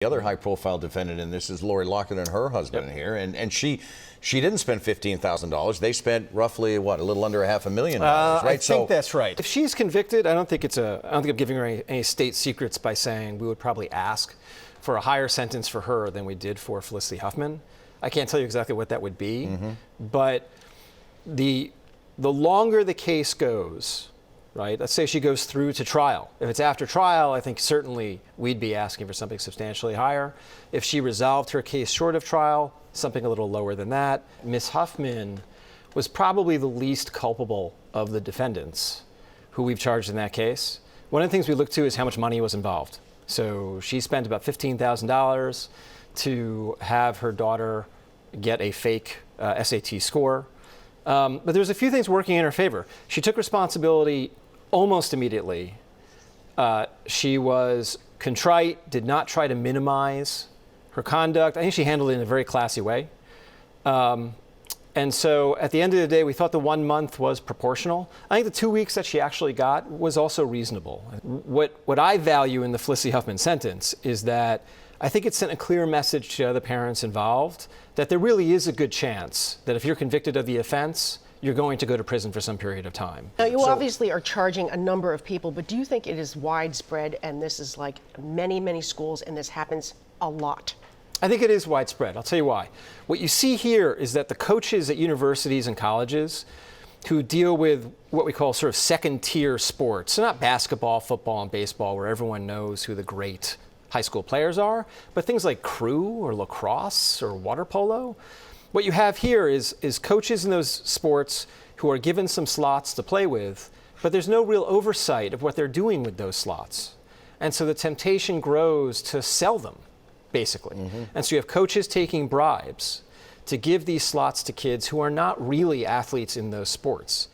The other high-profile defendant in this is Lori Loughlin and her husband here, and she didn't spend $15,000. They spent roughly a little under $500,000, right? I think that's right. If she's convicted, I don't think I'm giving her any state secrets by saying we would probably ask for a higher sentence for her than we did for Felicity Huffman. I can't tell you exactly what that would be, but the longer the case goes, right? Let's say she goes through to trial. If it's after trial, I think certainly we'd be asking for something substantially higher. If she resolved her case short of trial, something a little lower than that. Ms. Huffman was probably the least culpable of the defendants who we've charged in that case. One of the things we look to is how much money was involved. So she spent about $15,000 to have her daughter get a fake SAT score. But there's a few things working in her favor. She took responsibility almost immediately. She was contrite, did not try to minimize her conduct. I think she handled it in a very classy way. And so at the end of the day, we thought the 1 month was proportional. I think the 2 weeks that she actually got was also reasonable. What I value in the Felicity Huffman sentence is that I think it sent a clear message to other parents involved that there really is a good chance that if you're convicted of the offense, you're going to go to prison for some period of time. Now, you obviously are charging a number of people, but do you think it is widespread and this is like many, many schools and this happens a lot? I think it is widespread. I'll tell you why. What you see here is that the coaches at universities and colleges who deal with what we call sort of second-tier sports, so not basketball, football, and baseball, where everyone knows who the great high school players are, but things like crew or lacrosse or water polo. What you have here is coaches in those sports who are given some slots to play with, but there's no real oversight of what they're doing with those slots. And so the temptation grows to sell them, basically. And so you have coaches taking bribes to give these slots to kids who are not really athletes in those sports.